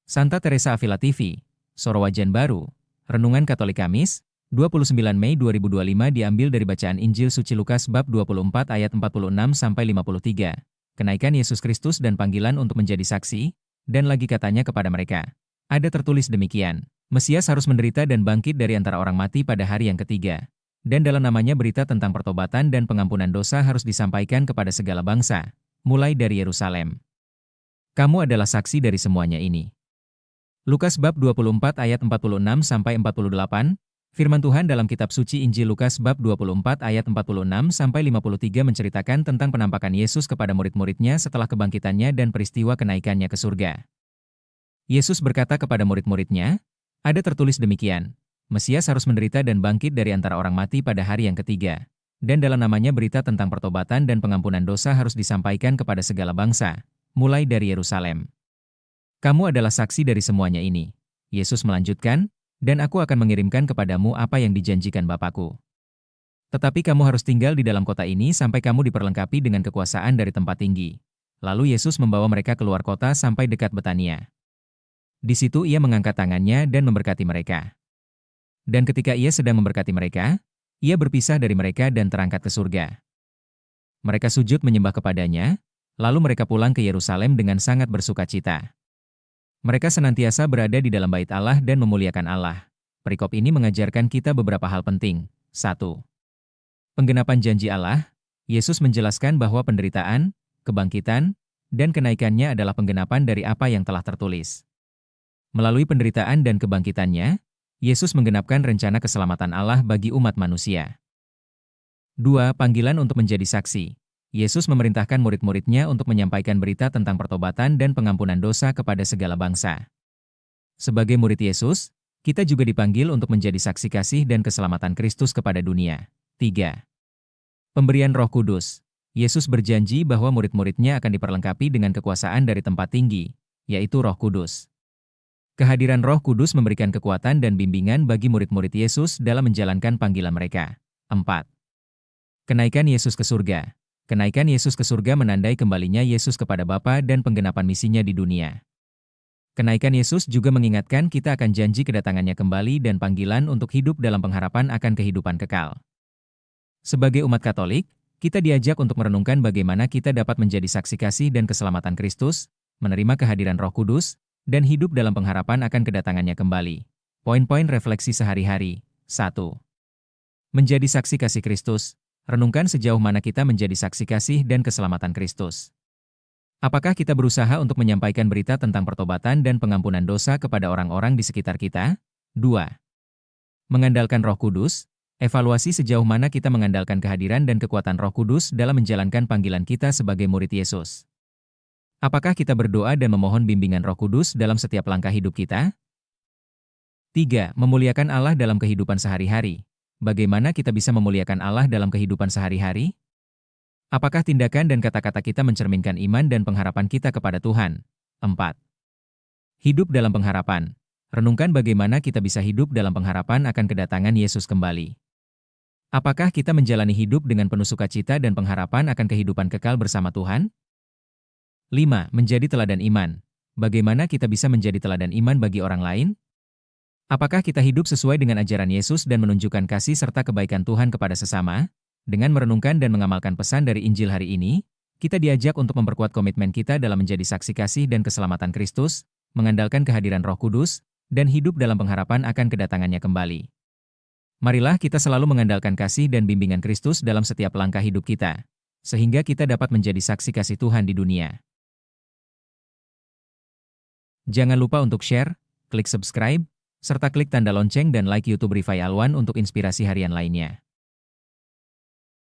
Santa Teresa Avila TV, Sorowajan Baru, Renungan Katolik Kamis, 29 Mei 2025 diambil dari bacaan Injil Suci Lukas bab 24 ayat 46-53. Kenaikan Yesus Kristus dan panggilan untuk menjadi saksi, dan lagi katanya kepada mereka. Ada tertulis demikian, Mesias harus menderita dan bangkit dari antara orang mati pada hari yang ketiga. Dan dalam namanya berita tentang pertobatan dan pengampunan dosa harus disampaikan kepada segala bangsa, mulai dari Yerusalem. Kamu adalah saksi dari semuanya ini. Lukas bab 24 ayat 46-48, firman Tuhan dalam kitab suci Injil Lukas bab 24 ayat 46-53 menceritakan tentang penampakan Yesus kepada murid-muridnya setelah kebangkitannya dan peristiwa kenaikannya ke surga. Yesus berkata kepada murid-muridnya, ada tertulis demikian, Mesias harus menderita dan bangkit dari antara orang mati pada hari yang ketiga. Dan dalam namanya berita tentang pertobatan dan pengampunan dosa harus disampaikan kepada segala bangsa, mulai dari Yerusalem. Kamu adalah saksi dari semuanya ini. Yesus melanjutkan, dan aku akan mengirimkan kepadamu apa yang dijanjikan Bapakku. Tetapi kamu harus tinggal di dalam kota ini sampai kamu diperlengkapi dengan kekuasaan dari tempat tinggi. Lalu Yesus membawa mereka keluar kota sampai dekat Betania. Di situ ia mengangkat tangannya dan memberkati mereka. Dan ketika ia sedang memberkati mereka, ia berpisah dari mereka dan terangkat ke surga. Mereka sujud menyembah kepadanya, lalu mereka pulang ke Yerusalem dengan sangat bersukacita. Mereka senantiasa berada di dalam bait Allah dan memuliakan Allah. Perikop ini mengajarkan kita beberapa hal penting. 1. Penggenapan janji Allah. Yesus menjelaskan bahwa penderitaan, kebangkitan, dan kenaikannya adalah penggenapan dari apa yang telah tertulis. Melalui penderitaan dan kebangkitannya, Yesus menggenapkan rencana keselamatan Allah bagi umat manusia. 2. Panggilan untuk menjadi saksi. Yesus memerintahkan murid-muridnya untuk menyampaikan berita tentang pertobatan dan pengampunan dosa kepada segala bangsa. Sebagai murid Yesus, kita juga dipanggil untuk menjadi saksi kasih dan keselamatan Kristus kepada dunia. 3. Pemberian Roh Kudus. Yesus berjanji bahwa murid-muridnya akan diperlengkapi dengan kekuasaan dari tempat tinggi, yaitu Roh Kudus. Kehadiran Roh Kudus memberikan kekuatan dan bimbingan bagi murid-murid Yesus dalam menjalankan panggilan mereka. 4. Kenaikan Yesus ke surga. Kenaikan Yesus ke surga menandai kembalinya Yesus kepada Bapa dan penggenapan misinya di dunia. Kenaikan Yesus juga mengingatkan kita akan janji kedatangannya kembali dan panggilan untuk hidup dalam pengharapan akan kehidupan kekal. Sebagai umat Katolik, kita diajak untuk merenungkan bagaimana kita dapat menjadi saksi kasih dan keselamatan Kristus, menerima kehadiran Roh Kudus, dan hidup dalam pengharapan akan kedatangannya kembali. Poin-poin refleksi sehari-hari. 1. Menjadi saksi kasih Kristus. Renungkan sejauh mana kita menjadi saksi kasih dan keselamatan Kristus. Apakah kita berusaha untuk menyampaikan berita tentang pertobatan dan pengampunan dosa kepada orang-orang di sekitar kita? 2. Mengandalkan Roh Kudus. Evaluasi sejauh mana kita mengandalkan kehadiran dan kekuatan Roh Kudus dalam menjalankan panggilan kita sebagai murid Yesus. Apakah kita berdoa dan memohon bimbingan Roh Kudus dalam setiap langkah hidup kita? 3. Memuliakan Allah dalam kehidupan sehari-hari. Bagaimana kita bisa memuliakan Allah dalam kehidupan sehari-hari? Apakah tindakan dan kata-kata kita mencerminkan iman dan pengharapan kita kepada Tuhan? 4. Hidup dalam pengharapan. Renungkan bagaimana kita bisa hidup dalam pengharapan akan kedatangan Yesus kembali. Apakah kita menjalani hidup dengan penuh sukacita dan pengharapan akan kehidupan kekal bersama Tuhan? 5. Menjadi teladan iman. Bagaimana kita bisa menjadi teladan iman bagi orang lain? Apakah kita hidup sesuai dengan ajaran Yesus dan menunjukkan kasih serta kebaikan Tuhan kepada sesama? Dengan merenungkan dan mengamalkan pesan dari Injil hari ini, kita diajak untuk memperkuat komitmen kita dalam menjadi saksi kasih dan keselamatan Kristus, mengandalkan kehadiran Roh Kudus, dan hidup dalam pengharapan akan kedatangannya kembali. Marilah kita selalu mengandalkan kasih dan bimbingan Kristus dalam setiap langkah hidup kita, sehingga kita dapat menjadi saksi kasih Tuhan di dunia. Jangan lupa untuk share, klik subscribe, serta klik tanda lonceng dan like YouTube Rifai Alwan untuk inspirasi harian lainnya.